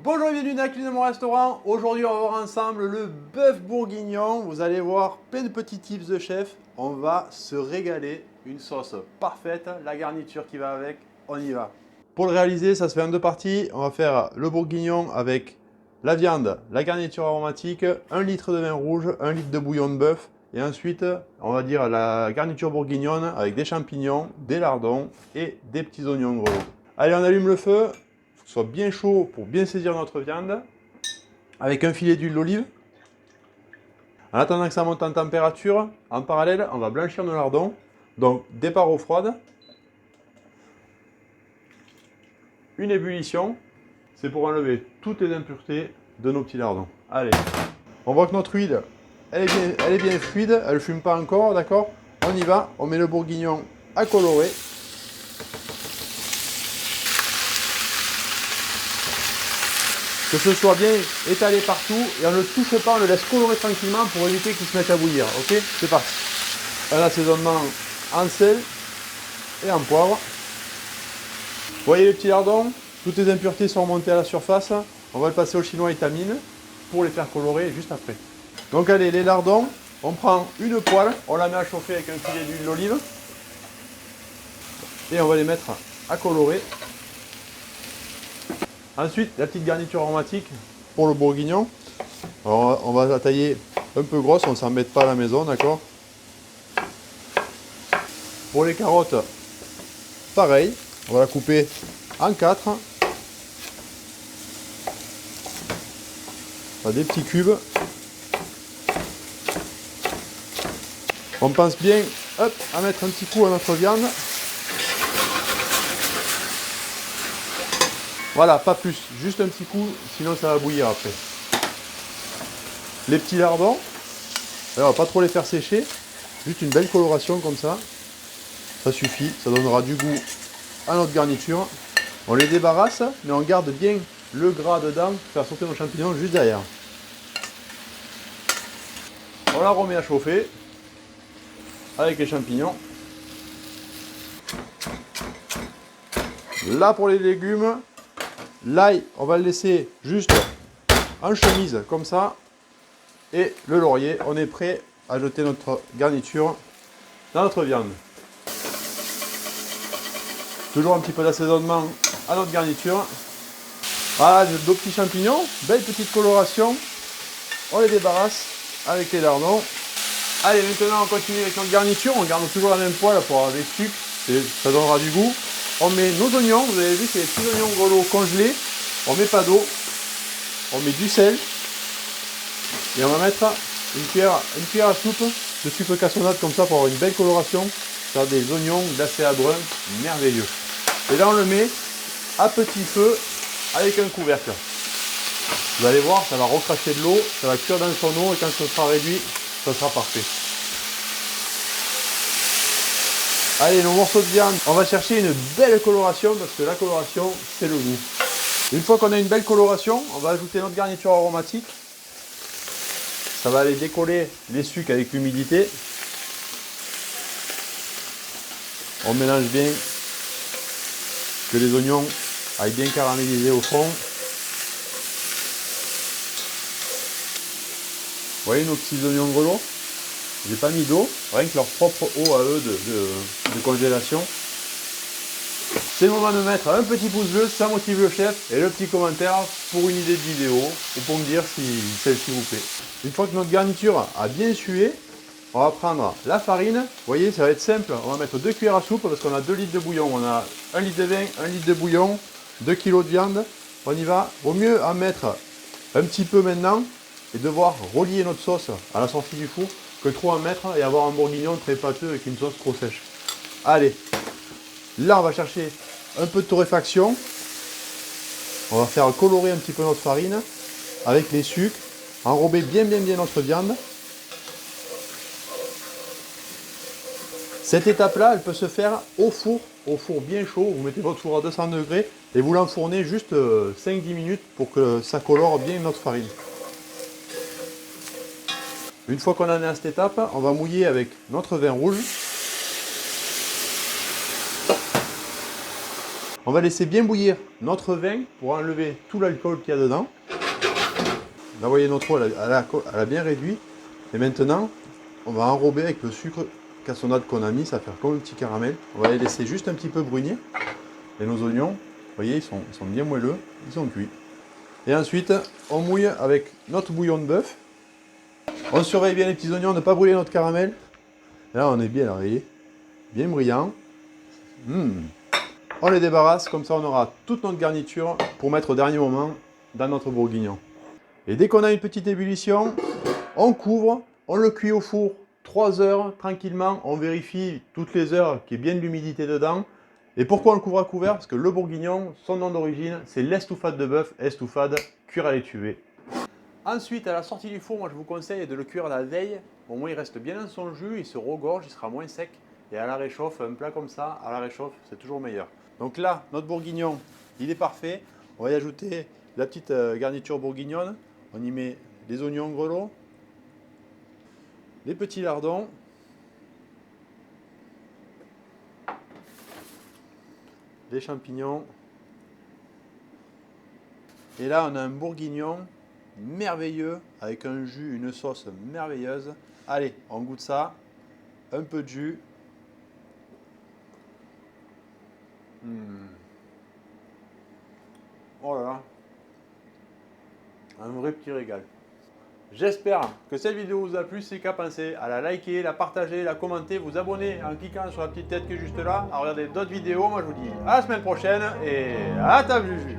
Bonjour et bienvenue dans la cuisine de mon restaurant. Aujourd'hui, on va voir ensemble le bœuf bourguignon. Vous allez voir plein de petits tips de chef. On va se régaler. Une sauce parfaite, la garniture qui va avec. On y va. Pour le réaliser, ça se fait en deux parties. On va faire le bourguignon avec la viande, la garniture aromatique, 1 litre de vin rouge, 1 litre de bouillon de bœuf. Et ensuite, on va dire la garniture bourguignonne avec des champignons, des lardons et des petits oignons gros. Allez, on allume le feu. Soit bien chaud pour bien saisir notre viande, avec un filet d'huile d'olive. En attendant que ça monte en température, en parallèle, on va blanchir nos lardons. Donc, départ eau froide. Une ébullition, c'est pour enlever toutes les impuretés de nos petits lardons. Allez, on voit que notre huile, elle est bien fluide, elle ne fume pas encore, d'accord? On y va, on met le bourguignon à colorer. Que ce soit bien étalé partout et on ne le touche pas, on le laisse colorer tranquillement pour éviter qu'il se mette à bouillir. Ok, c'est parti. Un assaisonnement en sel et en poivre. Vous voyez les petits lardons, toutes les impuretés sont remontées à la surface. On va le passer au chinois étamine pour les faire colorer juste après. Donc allez, les lardons, on prend une poêle, on la met à chauffer avec un filet d'huile d'olive et on va les mettre à colorer. Ensuite, la petite garniture aromatique pour le bourguignon. Alors, on va la tailler un peu grosse, on ne s'embête pas à la maison, d'accord? Pour les carottes, pareil, on va la couper en 4. Des petits cubes. On pense bien hop, à mettre un petit coup à notre viande. Voilà, pas plus, juste un petit coup, sinon ça va bouillir après. Les petits lardons, alors pas trop les faire sécher, juste une belle coloration comme ça. Ça suffit, ça donnera du goût à notre garniture. On les débarrasse, mais on garde bien le gras dedans pour faire sauter nos champignons juste derrière. On la remet à chauffer avec les champignons. Là pour les légumes, l'ail, on va le laisser juste en chemise comme ça. Et le laurier, on est prêt à jeter notre garniture dans notre viande. Toujours un petit peu d'assaisonnement à notre garniture. Voilà, deux petits champignons, belle petite coloration. On les débarrasse avec les lardons. Allez, maintenant on continue avec notre garniture. On garde toujours la même poêle pour avoir des sucres. Ça donnera du goût. On met nos oignons, vous avez vu, c'est les petits oignons grelots congelés. On met pas d'eau. On met du sel. Et on va mettre une cuillère à soupe de sucre cassonade comme ça pour avoir une belle coloration. Faire des oignons glacés à brun, merveilleux. Et là on le met à petit feu avec un couvercle. Vous allez voir, ça va recracher de l'eau, ça va cuire dans son eau et quand ça sera réduit, ça sera parfait. Allez, nos morceaux de viande, on va chercher une belle coloration parce que la coloration, c'est le goût. Une fois qu'on a une belle coloration, on va ajouter notre garniture aromatique. Ça va aller décoller les sucres avec l'humidité. On mélange bien, que les oignons aillent bien caraméliser au fond. Vous voyez nos petits oignons grelots? J'ai pas mis d'eau, rien que leur propre eau à eux de congélation. C'est le moment de mettre un petit pouce bleu, ça motive le chef, et le petit commentaire pour une idée de vidéo, ou pour me dire si celle-ci vous plaît. Une fois que notre garniture a bien sué, on va prendre la farine. Vous voyez, ça va être simple. On va mettre 2 cuillères à soupe parce qu'on a 2 litres de bouillon. On a 1 litre de vin, 1 litre de bouillon, 2 kg de viande. On y va. Vaut mieux en mettre un petit peu maintenant et devoir relier notre sauce à la sortie du four que trop en mettre et avoir un bourguignon très pâteux avec une sauce trop sèche. Allez, là on va chercher un peu de torréfaction. On va faire colorer un petit peu notre farine avec les sucres. Enrober bien notre viande. Cette étape-là, elle peut se faire au four bien chaud. Vous mettez votre four à 200 degrés et vous l'enfournez juste 5-10 minutes pour que ça colore bien notre farine. Une fois qu'on en est à cette étape, on va mouiller avec notre vin rouge. On va laisser bien bouillir notre vin pour enlever tout l'alcool qu'il y a dedans. Là, vous voyez, notre eau, elle a bien réduit. Et maintenant, on va enrober avec le sucre cassonade qu'on a mis. Ça va faire comme un petit caramel. On va les laisser juste un petit peu brunir. Et nos oignons, vous voyez, ils sont bien moelleux. Ils sont cuits. Et ensuite, on mouille avec notre bouillon de bœuf. On surveille bien les petits oignons, ne pas brûler notre caramel. Là, on est bien, là, vous voyez, bien brillant. On les débarrasse, comme ça on aura toute notre garniture pour mettre au dernier moment dans notre bourguignon. Et dès qu'on a une petite ébullition, on couvre, on le cuit au four 3 heures tranquillement. On vérifie toutes les heures qu'il y ait bien de l'humidité dedans. Et pourquoi on le couvre à couvert? Parce que le bourguignon, son nom d'origine, c'est l'estouffade de bœuf, estouffade, cuire à l'étuvée. Ensuite, à la sortie du four, moi je vous conseille de le cuire la veille. Au moins il reste bien dans son jus, il se regorge, il sera moins sec. Et à la réchauffe, un plat comme ça, à la réchauffe, c'est toujours meilleur. Donc là, notre bourguignon, il est parfait. On va y ajouter la petite garniture bourguignonne. On y met les oignons grelots, les petits lardons, les champignons. Et là, on a un bourguignon merveilleux avec un jus, une sauce merveilleuse. Allez, on goûte ça. Un peu de jus. Oh là là. Un vrai petit régal. J'espère que cette vidéo vous a plu. Si c'est le cas, pensez à la liker, la partager, la commenter, vous abonner en cliquant sur la petite tête qui est juste là, à regarder d'autres vidéos. Moi je vous dis à la semaine prochaine et à ta vue.